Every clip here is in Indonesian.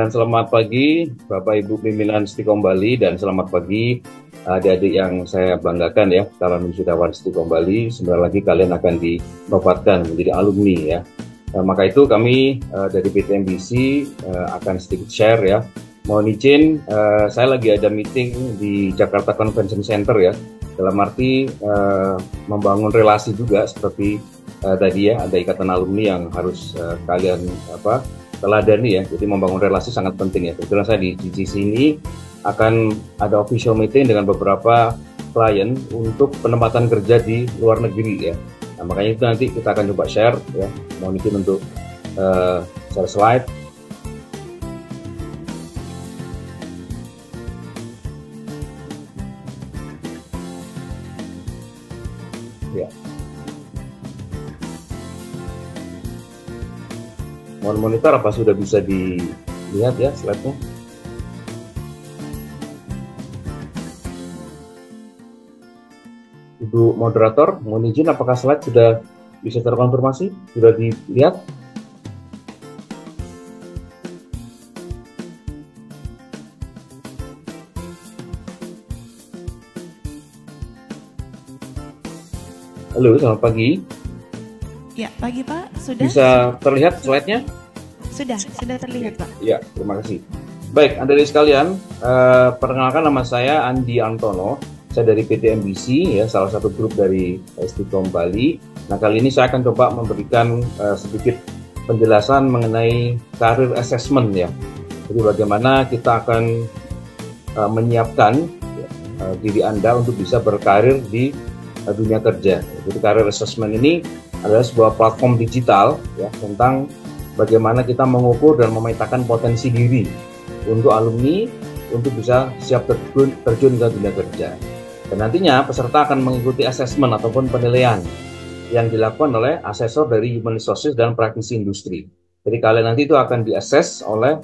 dan selamat pagi Bapak Ibu pimpinan Stikom Bali, dan selamat pagi adik-adik yang saya banggakan ya, calon wisudawan Stikom Bali. Sebentar lagi kalian akan dinobatkan menjadi alumni ya. Maka itu kami dari PT MBC akan sedikit share ya. Mohon izin, saya lagi ada meeting di Jakarta Convention Center ya. Dalam arti membangun relasi juga seperti tadi ya, ada ikatan alumni yang harus kalian teladani ya. Jadi membangun relasi sangat penting ya. Kebetulan saya di sini akan ada official meeting dengan beberapa klien untuk penempatan kerja di luar negeri ya. Nah, makanya itu nanti kita akan coba share ya. Mohon izin untuk share slide. Ya. Mohon monitor apa sudah bisa dilihat ya slide-nya. Ibu moderator, mohon izin apakah slide sudah bisa terkonfirmasi? Sudah dilihat? Halo, selamat pagi. Ya, pagi Pak. Sudah? Bisa terlihat slide-nya? Sudah terlihat Pak. Ya, terima kasih. Baik, adik-adik sekalian, perkenalkan nama saya Andi Antono. Saya dari PT MBC, ya, salah satu grup dari Stikom Bali. Nah, kali ini saya akan coba memberikan sedikit penjelasan mengenai career assessment ya. Jadi bagaimana kita akan menyiapkan diri Anda untuk bisa berkarir di dunia kerja. Jadi career assessment ini adalah sebuah platform digital ya, tentang bagaimana kita mengukur dan memetakan potensi diri untuk alumni untuk bisa siap terjun ke dunia kerja. Dan nantinya peserta akan mengikuti assessment ataupun penilaian yang dilakukan oleh asesor dari Human Resources dan praktisi industri. Jadi kalian nanti itu akan diakses oleh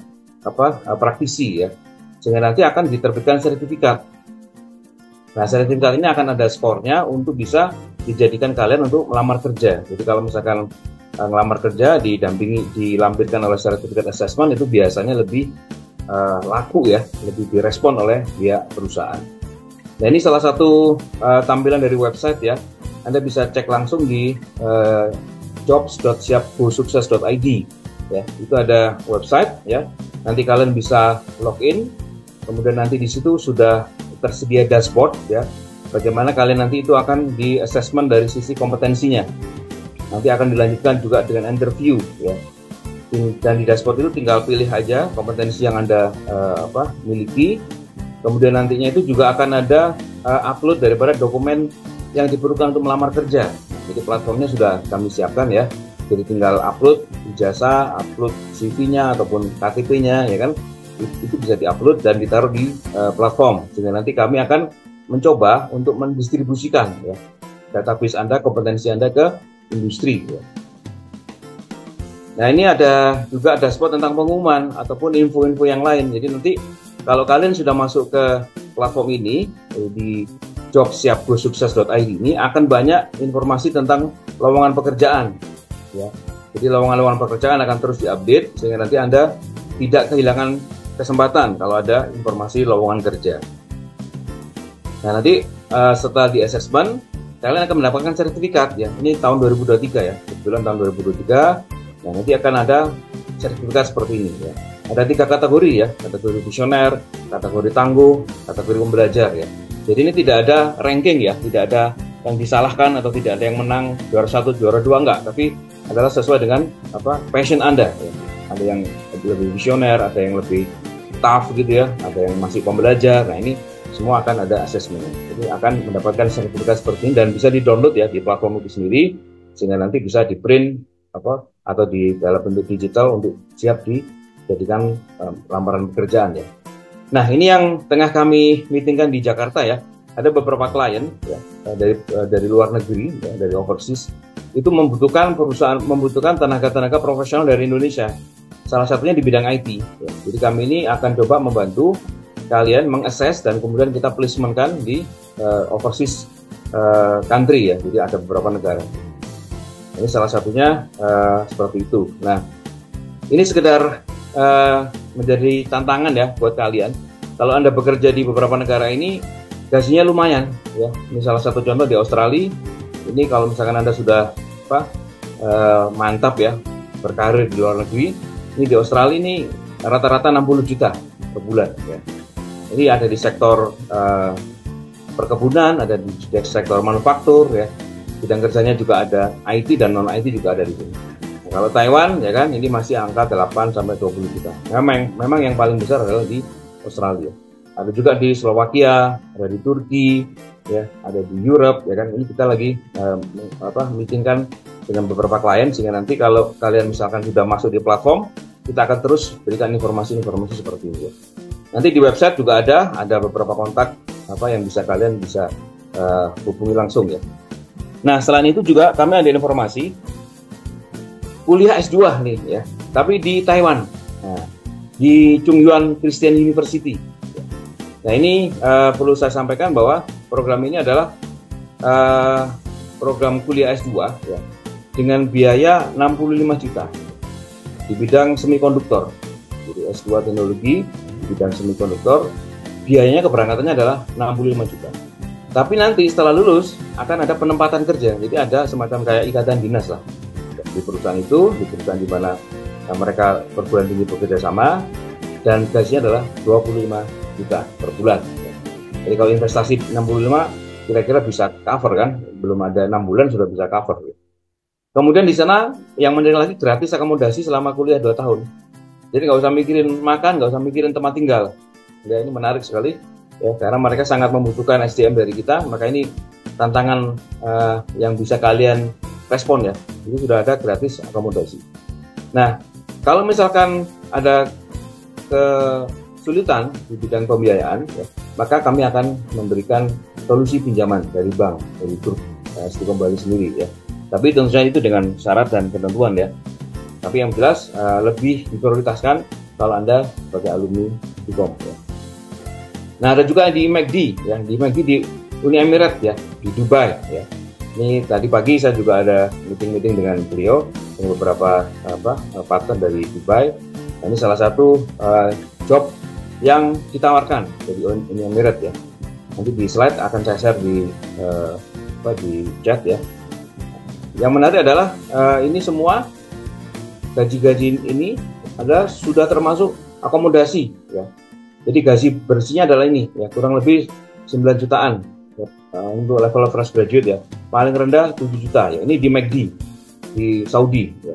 praktisi ya, sehingga nanti akan diterbitkan sertifikat. Nah, sertifikat ini akan ada skornya untuk bisa dijadikan kalian untuk melamar kerja. Jadi kalau misalkan melamar kerja dilampirkan oleh sertifikat assessment, itu biasanya lebih laku ya, lebih direspon oleh pihak perusahaan. Nah, ini salah satu tampilan dari website ya. Anda bisa cek langsung di jobs.siapgosukses.id ya. Itu ada website ya. Nanti kalian bisa login. Kemudian nanti di situ sudah tersedia dashboard ya. Bagaimana kalian nanti itu akan di assessment dari sisi kompetensinya. Nanti akan dilanjutkan juga dengan interview ya. Dan di dashboard itu tinggal pilih aja kompetensi yang Anda miliki. Kemudian nantinya itu juga akan ada upload daripada dokumen yang diperlukan untuk melamar kerja. Jadi platformnya sudah kami siapkan ya. Jadi tinggal upload ijazah, upload CV-nya ataupun KTP-nya ya kan. Itu bisa diupload dan ditaruh di platform. Sehingga nanti kami akan mencoba untuk mendistribusikan ya database Anda, kompetensi Anda ke industri ya. Nah, ini ada juga dashboard tentang pengumuman ataupun info-info yang lain. Jadi nanti kalau kalian sudah masuk ke platform ini di jobs.siapgosukses.id ini akan banyak informasi tentang lowongan pekerjaan ya. Jadi lowongan-lowongan pekerjaan akan terus diupdate sehingga nanti Anda tidak kehilangan kesempatan kalau ada informasi lowongan kerja. Nah, nanti setelah di assessment kalian akan mendapatkan sertifikat ya. Ini tahun 2023 ya. Kebetulan tahun 2023. Nah, nanti akan ada sertifikat seperti ini ya. Ada 3 kategori ya, kategori visioner, kategori tangguh, kategori pembelajar ya. Jadi ini tidak ada ranking ya, tidak ada yang disalahkan atau tidak ada yang menang juara 1, juara 2 enggak, tapi adalah sesuai dengan passion Anda ya. Ada yang lebih visioner, ada yang lebih tough gitu ya, ada yang masih pembelajar. Nah, ini semua akan ada assessment. Jadi akan mendapatkan sertifikat seperti ini dan bisa di-download ya di platform itu sendiri sehingga nanti bisa di-print atau di dalam bentuk digital untuk siap dijadikan lamaran pekerjaan ya. Nah, ini yang tengah kami meetingkan di Jakarta ya. Ada beberapa klien ya dari luar negeri ya, dari overseas itu membutuhkan tenaga-tenaga profesional dari Indonesia. Salah satunya di bidang IT ya. Jadi kami ini akan coba membantu kalian mengakses dan kemudian kita placementkan di overseas country ya. Jadi ada beberapa negara. Ini salah satunya seperti itu. Nah, ini sekedar menjadi tantangan ya buat kalian. Kalau Anda bekerja di beberapa negara ini, gajinya lumayan ya. Ini salah satu contoh di Australia. Ini kalau misalkan Anda sudah mantap ya berkarir di luar negeri, ini di Australia ini rata-rata 60 juta per bulan ya. Ini ada di sektor perkebunan, ada di sektor manufaktur ya. Bidang kerjanya juga ada IT dan non IT juga ada di sini. Nah, kalau Taiwan ya kan ini masih angka 8 sampai 20 juta. Memang yang paling besar adalah di Australia. Ada juga di Slovakia, ada di Turki, ya, ada di Europe ya kan. Ini kita lagi meetingkan dengan beberapa klien sehingga nanti kalau kalian misalkan sudah masuk di platform, kita akan terus berikan informasi-informasi seperti ini ya. Nanti di website juga ada beberapa kontak yang bisa kalian hubungi langsung ya. Nah, selain itu juga kami ada informasi kuliah S2 nih ya, tapi di Taiwan. Nah, di Chungyuan Christian University. Nah, ini perlu saya sampaikan bahwa program ini adalah program kuliah S2 ya, dengan biaya 65 juta di bidang semikonduktor. Jadi S2 teknologi di bidang semikonduktor, biayanya keberangkatannya adalah 65 juta. Tapi nanti setelah lulus akan ada penempatan kerja, jadi ada semacam kayak ikatan dinas lah di perusahaan itu, di perusahaan di mana mereka perguruan tinggi bekerja sama, dan gajinya adalah 25 juta per bulan. Jadi kalau investasi 65 kira-kira bisa cover kan, belum ada 6 bulan sudah bisa cover. Kemudian di sana yang menarik lagi gratis akomodasi selama kuliah 2 tahun. Jadi nggak usah mikirin makan, nggak usah mikirin tempat tinggal. Ya, ini menarik sekali ya, karena mereka sangat membutuhkan SDM dari kita. Maka ini tantangan yang bisa kalian respon ya. Ini sudah ada gratis akomodasi. Nah, kalau misalkan ada kesulitan di bidang pembiayaan, ya, maka kami akan memberikan solusi pinjaman dari bank, dari grup SD Kembali sendiri ya. Tapi tentu saja itu dengan syarat dan ketentuan ya. Tapi yang jelas lebih diprioritaskan kalau Anda sebagai alumni Unicom ya. Nah, ada juga di McD ya, di McD di Uni Emirat ya, di Dubai ya. Ini tadi pagi saya juga ada meeting dengan beliau dengan beberapa partner dari Dubai. Nah, ini salah satu job yang ditawarkan dari Uni Emirat ya. Nanti di slide akan saya share di chat ya. Yang menarik adalah ini semua gaji-gaji ini adalah sudah termasuk akomodasi ya. Jadi gaji bersihnya adalah ini ya, kurang lebih 9 jutaan ya, untuk level fresh graduate ya. Paling rendah 7 juta ya. Ini di McD di Saudi ya.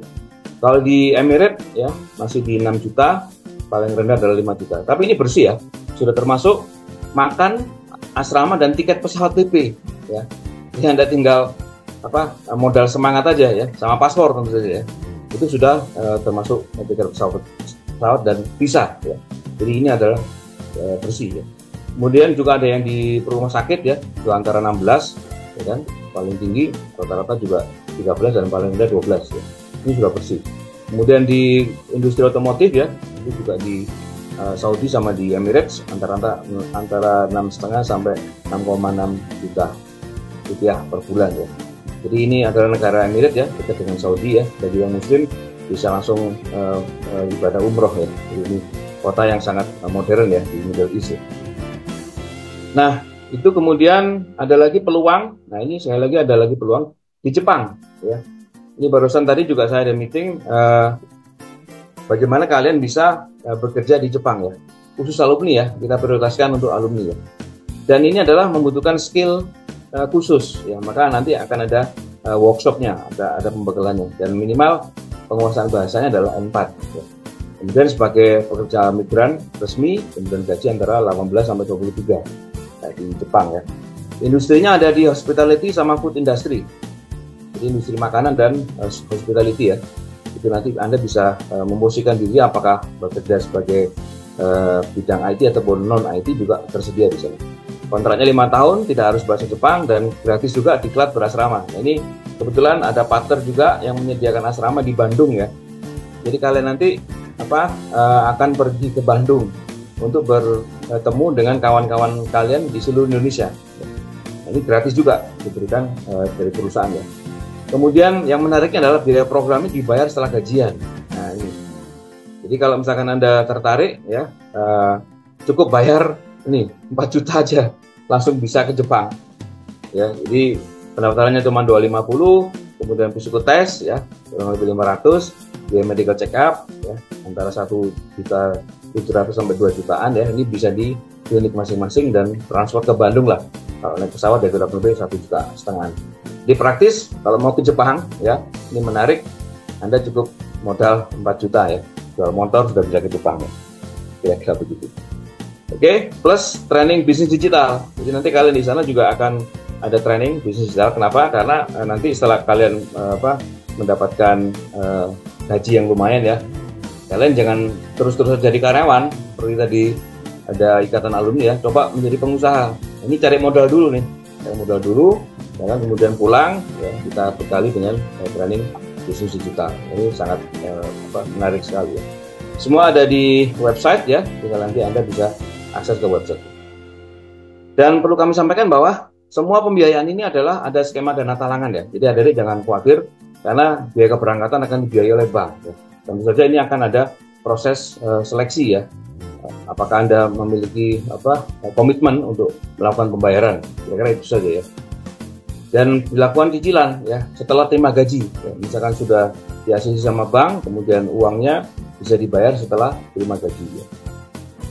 Kalau di Emirates ya masih di 6 juta, paling rendah adalah 5 juta. Tapi ini bersih ya. Sudah termasuk makan, asrama dan tiket pesawat PP ya. Ini Anda tinggal modal semangat aja ya, sama paspor tentu saja ya. Itu sudah termasuk tiket pesawat dan visa ya. Jadi ini adalah bersih ya. Kemudian juga ada yang di rumah sakit ya, itu antara 16 ya kan, paling tinggi rata-rata juga 13 dan paling rendah 12 ya. Ini sudah bersih. Kemudian di industri otomotif ya, itu juga di Saudi sama di Emirates antara 6,5 sampai 6,6 juta rupiah per bulan ya. Jadi ini adalah negara Emirat ya, dekat dengan Saudi ya. Jadi yang Muslim bisa langsung ibadah umroh ya. Jadi ini kota yang sangat modern ya di Middle East ya. Nah, itu kemudian ada lagi peluang. Nah, ini sekali lagi ada lagi peluang di Jepang ya. Ini barusan tadi juga saya ada meeting bagaimana kalian bisa bekerja di Jepang ya. Khusus alumni ya, kita prioritaskan untuk alumni ya. Dan ini adalah membutuhkan skill khusus ya, maka nanti akan ada workshopnya, ada pembekalannya, dan minimal penguasaan bahasanya adalah N4 ya. Kemudian sebagai pekerja migran resmi, kemudian gaji antara 18 sampai 23 di Jepang ya. Industrinya ada di hospitality sama food industry, jadi industri makanan dan hospitality ya. Itu nanti Anda bisa memposisikan diri apakah bekerja sebagai bidang IT ataupun non IT juga tersedia di sana. Kontraknya 5 tahun, tidak harus bahasa Jepang, dan gratis juga diklat berasrama. Nah, ini kebetulan ada partner juga yang menyediakan asrama di Bandung ya. Jadi kalian nanti akan pergi ke Bandung untuk bertemu dengan kawan-kawan kalian di seluruh Indonesia. Nah, ini gratis juga diberikan dari perusahaan ya. Kemudian yang menariknya adalah biaya programnya dibayar setelah gajian. Nah ini, Jadi kalau misalkan Anda tertarik ya, cukup bayar ini 4 juta aja langsung bisa ke Jepang. Ya, jadi pendaftarannya cuma 250, kemudian psikotes ya kurang lebih 500, biaya medical check up ya antara 1.700.000 sampai 2 jutaan ya. Ini bisa di klinik masing-masing dan transport ke Bandung lah. Kalau naik pesawat ya kurang lebih 1,5 juta. Di praktis kalau mau ke Jepang ya, ini menarik, Anda cukup modal 4 juta ya. Jual motor sudah bisa ke Jepang ya. Kira-kira begitu. Oke, plus training bisnis digital. Jadi nanti kalian di sana juga akan ada training bisnis digital. Kenapa? Karena nanti setelah kalian mendapatkan gaji yang lumayan ya, kalian jangan terus-terus jadi karyawan. Seperti tadi ada ikatan alumni ya, coba menjadi pengusaha. Ini cari modal dulu nih, cari modal dulu, dan kemudian pulang ya kita bekali dengan training bisnis digital. Ini sangat menarik sekali ya. Semua ada di website ya, tinggal nanti Anda bisa akses ke website. Dan perlu kami sampaikan bahwa semua pembiayaan ini adalah ada skema dana talangan ya. Jadi adik-adik jangan khawatir karena biaya keberangkatan akan dibiayai oleh bank. Ya. Tentu saja ini akan ada proses seleksi ya. Apakah Anda memiliki komitmen untuk melakukan pembayaran? Kira-kira itu saja ya. Dan dilakukan cicilan ya setelah terima gaji. Ya. Misalkan sudah diasisi sama bank, kemudian uangnya bisa dibayar setelah terima gaji. Ya.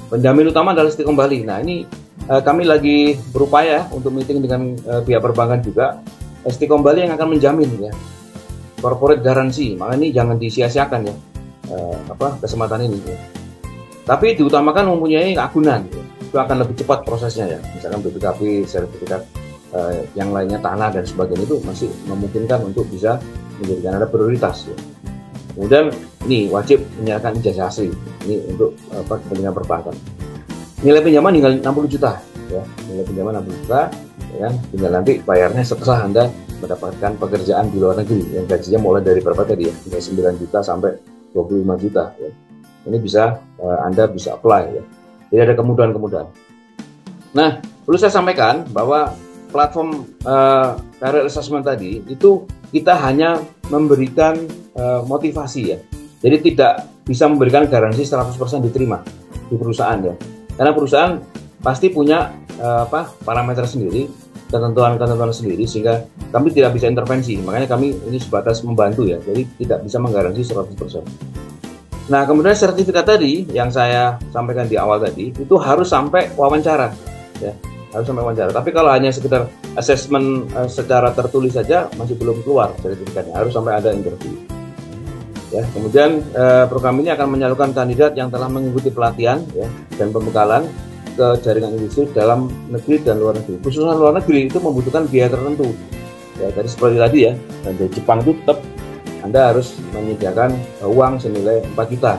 Penjamin utama adalah ST Kembali. Nah ini kami lagi berupaya untuk meeting dengan pihak perbankan juga. ST Kembali yang akan menjamin ya, corporate garansi. Maka ini jangan disia-siakan ya, kesempatan ini. Ya. Tapi diutamakan mempunyai keagunan, ya. Itu akan lebih cepat prosesnya ya. Misalkan BPKB, sertifikat yang lainnya tanah dan sebagainya itu masih memungkinkan untuk bisa menjadikan ada prioritas. Ya. Kemudian ini wajib menyerahkan ijazah asli. Ini untuk kepentingan perbankan. Nilai pinjaman tinggal 60 juta ya. Nilai pinjaman 60 juta ya kan. Tinggal nanti bayarnya setelah Anda mendapatkan pekerjaan di luar negeri yang gajinya mulai dari berapa tadi ya? Dari 9 juta sampai 25 juta ya. Ini bisa Anda bisa apply ya. Jadi ada kemudahan-kemudahan. Nah, perlu saya sampaikan bahwa platform career assessment tadi itu kita hanya memberikan motivasi ya. Jadi tidak bisa memberikan garansi 100% diterima di perusahaan ya. Karena perusahaan pasti punya parameter sendiri, ketentuan-ketentuan sendiri sehingga kami tidak bisa intervensi. Makanya kami ini sebatas membantu ya. Jadi tidak bisa menggaransi 100%. Nah, kemudian sertifikat tadi yang saya sampaikan di awal tadi itu harus sampai wawancara ya. Harus sampai wawancara. Tapi kalau hanya sekedar assessment secara tertulis saja masih belum keluar sertifikatnya, harus sampai ada interview. Ya, kemudian program ini akan menyalurkan kandidat yang telah mengikuti pelatihan ya, dan pembekalan ke jaringan industri dalam negeri dan luar negeri. Khususnya luar negeri itu membutuhkan biaya tertentu. Ya, tadi seperti tadi ya, dan dari Jepang itu tetap Anda harus menyediakan uang senilai 4 juta.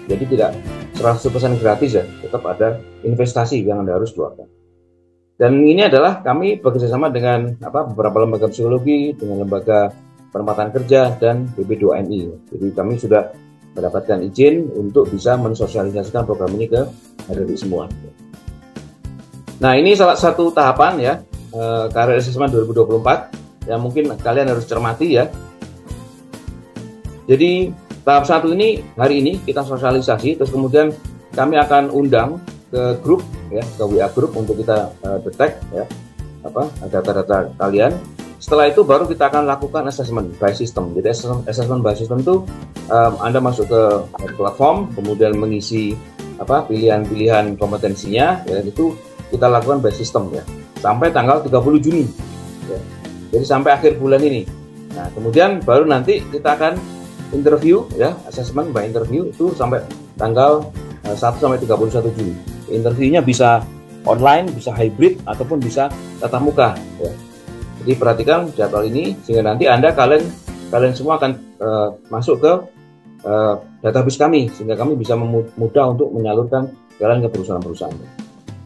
Jadi tidak 100% gratis ya, tetap ada investasi yang Anda harus keluarkan. Dan ini adalah kami bekerjasama dengan beberapa lembaga psikologi, dengan lembaga penempatan kerja dan BB2NI. Jadi kami sudah mendapatkan izin untuk bisa mensosialisasikan program ini ke adik-adik semua. Nah ini salah satu tahapan ya, Career Assessment 2024 yang mungkin kalian harus cermati ya. Jadi tahap 1 ini hari ini kita sosialisasi, terus kemudian kami akan undang ke grup ya, ke WA grup untuk kita detect ya data-data kalian. Setelah itu baru kita akan lakukan assessment by system. Jadi assessment by system itu Anda masuk ke platform, kemudian mengisi pilihan-pilihan kompetensinya ya, itu kita lakukan by system ya sampai tanggal 30 Juni ya. Jadi sampai akhir bulan ini. Nah, kemudian baru nanti kita akan interview ya, assessment by interview itu sampai tanggal 1 sampai 31 Juli. Interviewnya bisa online, bisa hybrid ataupun bisa tatap muka ya. Jadi perhatikan jadwal ini sehingga nanti kalian semua akan masuk ke database kami sehingga kami bisa mudah untuk menyalurkan kalian ke perusahaan-perusahaan.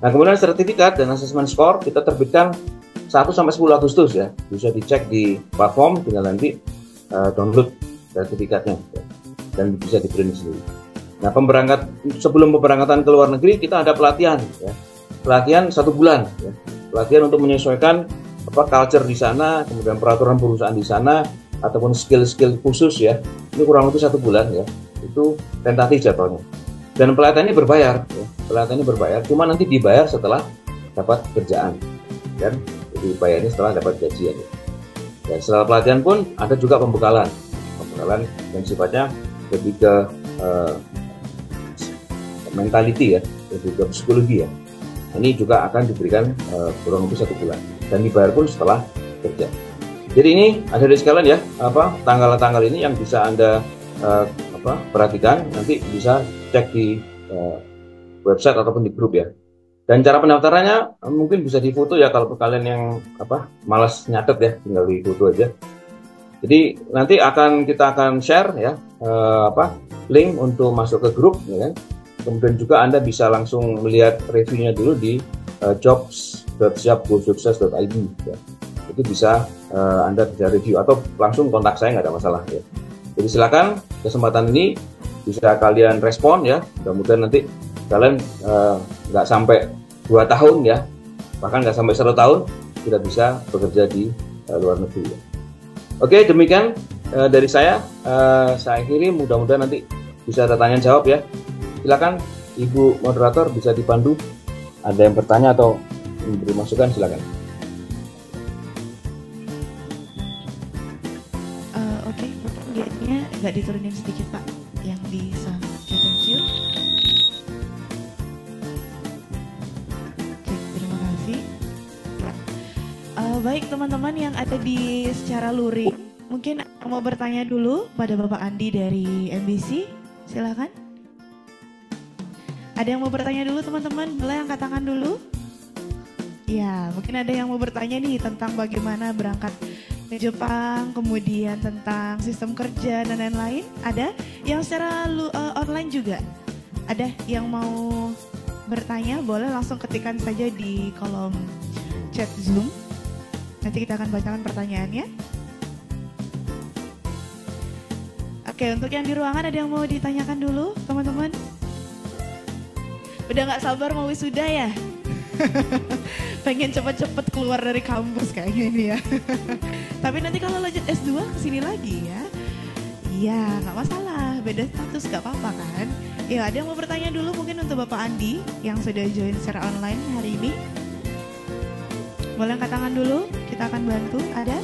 Nah, kemudian sertifikat dan assessment score kita terbitkan 1 sampai 10 Agustus ya. Bisa dicek di platform, tinggal nanti download sertifikatnya ya, dan bisa di-print sendiri. Nah, sebelum pemberangkatan ke luar negeri kita ada pelatihan ya. Pelatihan 1 bulan ya. Pelatihan untuk menyesuaikan culture di sana, kemudian peraturan perusahaan di sana, ataupun skill-skill khusus ya, ini kurang lebih 1 bulan ya, itu tentatif jatuhnya. Dan pelatihannya berbayar, ya. Pelatihannya berbayar, cuma nanti dibayar setelah dapat kerjaan, dan jadi bayarnya setelah dapat gajian. Ya. Dan setelah pelatihan pun ada juga pembekalan yang sifatnya lebih ke mentality ya, lebih ke psikologi ya. Ini juga akan diberikan kurang lebih 1 bulan dan dibayar pun setelah kerja. Jadi ini ada di sekalian ya, tanggal-tanggal ini yang bisa Anda perhatikan, nanti bisa cek di website ataupun di grup ya. Dan cara pendaftarannya mungkin bisa difoto ya, kalau kalian yang malas nyatet ya, tinggal di foto aja. Jadi nanti kita akan share ya link untuk masuk ke grup ya kan. Kemudian juga Anda bisa langsung melihat reviewnya dulu di jobs.siapgosukses.id ya. Itu bisa Anda bisa review atau langsung kontak saya, nggak ada masalah ya. Jadi silakan, kesempatan ini bisa kalian respon ya. Mudah-mudahan nanti kalian nggak sampai 2 tahun ya, bahkan nggak sampai 1 tahun tidak bisa bekerja di luar negeri ya. Oke, demikian dari saya akhiri, mudah-mudahan nanti bisa ada tanya jawab ya. Silakan Ibu moderator bisa dipandu, ada yang bertanya atau memberi masukan, silakan. Oke, lihatnya nggak diturunin sedikit Pak, yang bisa. Oke, thank you. Oke, terima kasih. Baik teman-teman yang ada di secara luring, mungkin mau bertanya dulu pada Bapak Andi dari MBC, silakan. Ada yang mau bertanya dulu teman-teman? Boleh angkat tangan dulu? Ya, mungkin ada yang mau bertanya nih tentang bagaimana berangkat ke Jepang, kemudian tentang sistem kerja dan lain-lain. Ada yang secara online juga? Ada yang mau bertanya? Boleh langsung ketikkan saja di kolom chat Zoom. Nanti kita akan bacakan pertanyaannya. Oke, untuk yang di ruangan ada yang mau ditanyakan dulu teman-teman? Udah gak sabar mau wisuda ya? Pengen cepet-cepet keluar dari kampus kayaknya ini ya. Tapi nanti kalau lanjut S2 kesini lagi ya. Iya gak masalah, beda status gak apa-apa kan. Ya ada yang mau bertanya dulu mungkin untuk Bapak Andi yang sudah join secara online hari ini. Boleh angkat tangan dulu, kita akan bantu. Ada?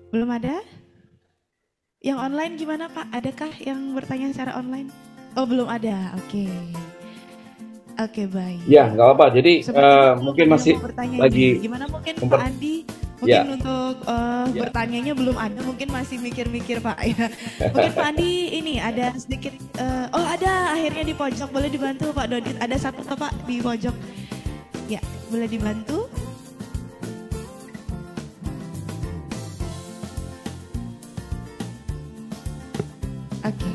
Belum ada? Yang online gimana Pak? Adakah yang bertanya secara online? Oh belum ada, oke. Oke baik. Ya nggak apa-apa, jadi mungkin masih lagi. Gimana mungkin Pak Andi? Mungkin untuk bertanyanya belum ada, mungkin masih mikir-mikir Pak ya. Mungkin Pak Andi ini ada sedikit, oh ada akhirnya di pojok, boleh dibantu Pak Dodit. Ada satu Pak di pojok, ya boleh dibantu. Oke,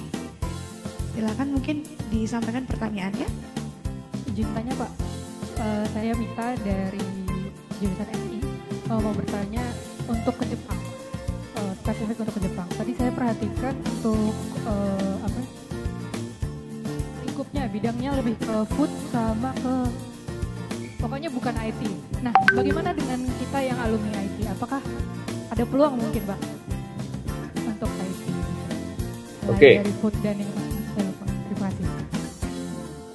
silakan mungkin disampaikan pertanyaannya. Izin tanya Pak, saya Mita dari jurusan SI, mau bertanya untuk ke Jepang, spesifik untuk ke Jepang. Tadi saya perhatikan untuk lingkupnya, bidangnya lebih ke food sama ke, pokoknya bukan IT. Nah, bagaimana dengan kita yang alumni IT? Apakah ada peluang mungkin Pak untuk IT? Oke. Dari food dan yang saya lupa. Terima kasih.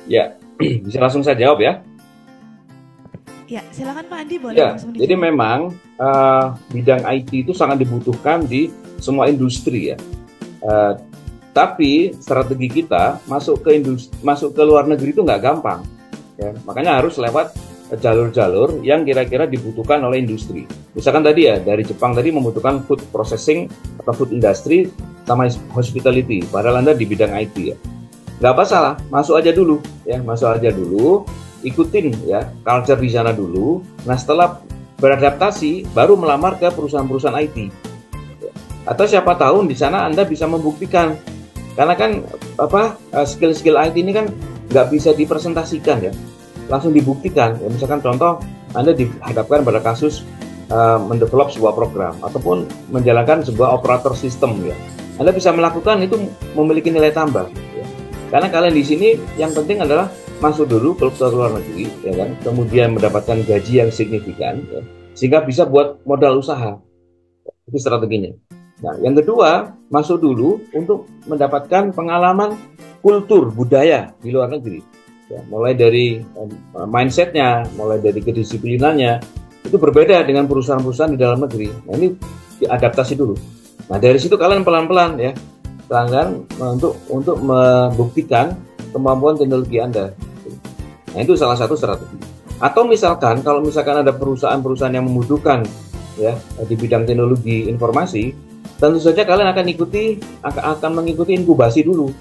Ya, bisa langsung saya jawab ya. Ya, silakan Pak Andi, boleh Ya, langsung jadi memang bidang IT itu sangat dibutuhkan di semua industri ya. Tapi strategi kita masuk ke luar negeri itu nggak gampang. Ya. Makanya harus lewat jalur-jalur yang kira-kira dibutuhkan oleh industri. Misalkan tadi ya, dari Jepang tadi membutuhkan food processing atau food industry sama hospitality, padahal Anda di bidang IT ya. Nggak masalah, masuk aja dulu ya, ikutin ya culture di sana dulu. Nah setelah beradaptasi, baru melamar ke perusahaan-perusahaan IT. Atau siapa tahu di sana Anda bisa membuktikan, karena kan skill-skill IT ini kan nggak bisa dipresentasikan ya, langsung dibuktikan. Ya, misalkan contoh, Anda dihadapkan pada kasus mendevelop sebuah program ataupun menjalankan sebuah operator sistem ya. Anda bisa melakukan itu, memiliki nilai tambah ya. Karena kalian di sini yang penting adalah masuk dulu ke luar negeri, ya kan, kemudian mendapatkan gaji yang signifikan, ya, sehingga bisa buat modal usaha. Itu strateginya. Nah, yang kedua, masuk dulu untuk mendapatkan pengalaman kultur budaya di luar negeri. Ya, mulai dari mindsetnya, mulai dari kedisiplinannya, itu berbeda dengan perusahaan-perusahaan di dalam negeri. Nah, ini diadaptasi dulu. Nah, dari situ kalian pelan-pelan ya, pelanggan untuk membuktikan kemampuan teknologi Anda. Nah, itu salah satu strategi. Atau misalkan kalau misalkan ada perusahaan-perusahaan yang membutuhkan ya di bidang teknologi informasi, tentu saja kalian akan mengikuti inkubasi dulu.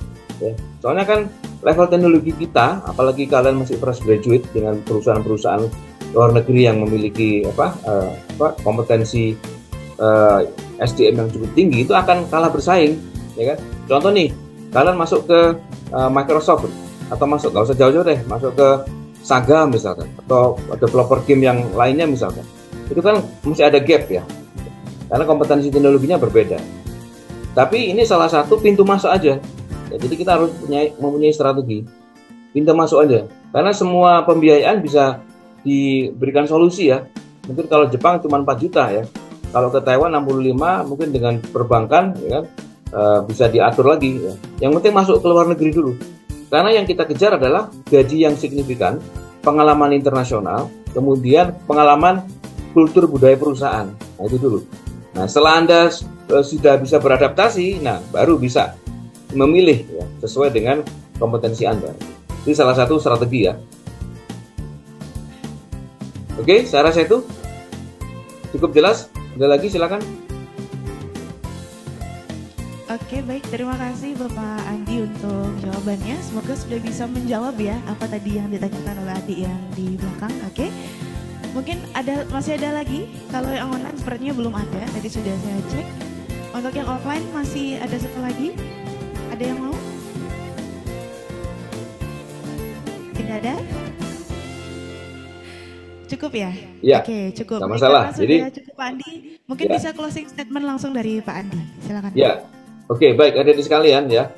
Ya. Soalnya kan level teknologi kita, apalagi kalian masih fresh graduate dengan perusahaan-perusahaan luar negeri yang memiliki kompetensi SDM yang cukup tinggi, itu akan kalah bersaing, ya kan? Contoh nih, kalian masuk ke Microsoft atau masuk, nggak usah jauh-jauh deh, masuk ke Saga misalkan, atau developer game yang lainnya misalkan, itu kan mesti ada gap ya, karena kompetensi teknologinya berbeda. Tapi ini salah satu pintu masuk aja. Ya, jadi kita harus mempunyai strategi pintu masuk aja, karena semua pembiayaan bisa diberikan solusi ya. Mungkin kalau Jepang cuma 4 juta ya, kalau ke Taiwan 65, mungkin dengan perbankan ya kan, bisa diatur lagi ya. Yang penting masuk ke luar negeri dulu, karena yang kita kejar adalah gaji yang signifikan, pengalaman internasional, kemudian pengalaman kultur budaya perusahaan. Nah, itu dulu. Nah, setelah Anda sudah bisa beradaptasi, nah baru bisa memilih ya, sesuai dengan kompetensi Anda. Ini salah satu strategi ya. Oke, saya rasa itu cukup jelas. Ada lagi silakan. Oke, baik. Terima kasih Bapak Andi untuk jawabannya. Semoga sudah bisa menjawab ya apa tadi yang ditanyakan oleh adik yang di belakang. Oke. Mungkin masih ada lagi. Kalau yang online sepertinya belum ada. Tadi sudah saya cek. Untuk yang offline masih ada satu lagi. Ada yang mau? Tidak ada? Cukup ya? Ya. Oke, cukup. Tidak masalah. Jadi cukup Pak Andi. Mungkin bisa closing statement langsung dari Pak Andi. Silakan. Ya. Oke, baik, adik-adik sekalian ya.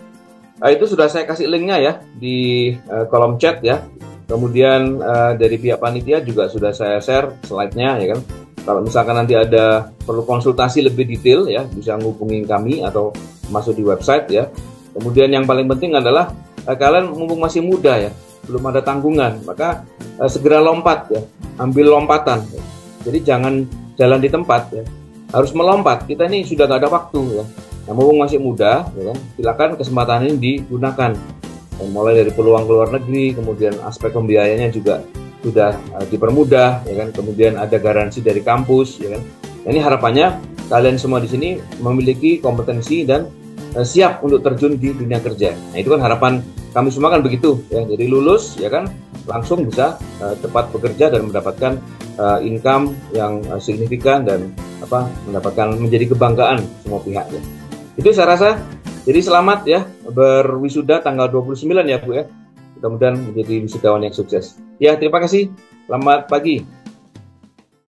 Itu sudah saya kasih linknya ya di kolom chat ya. Kemudian dari pihak panitia juga sudah saya share slide-nya ya kan. Kalau misalkan nanti ada perlu konsultasi lebih detail ya, bisa menghubungi kami atau masuk di website ya. Kemudian yang paling penting adalah kalian mumpung masih muda ya, belum ada tanggungan, maka segera lompat ya, ambil lompatan. Ya. Jadi jangan jalan di tempat ya, harus melompat. Kita ini sudah nggak ada waktu ya. Nah, mumpung masih muda, ya kan, silakan kesempatan ini digunakan. Dan mulai dari peluang ke luar negeri, kemudian aspek pembiayaannya juga sudah dipermudah, ya kan. Kemudian ada garansi dari kampus, ya kan. Nah, ini harapannya kalian semua di sini memiliki kompetensi dan siap untuk terjun di dunia kerja. Nah, itu kan harapan kami semua kan begitu, ya. Jadi lulus, ya kan, langsung bisa cepat bekerja dan mendapatkan income yang signifikan dan mendapatkan menjadi kebanggaan semua pihak ya. Itu saya rasa. Jadi selamat ya berwisuda tanggal 29 ya Bu ya. Mudah-mudahan menjadi wisudawan yang sukses. Ya, terima kasih. Selamat pagi.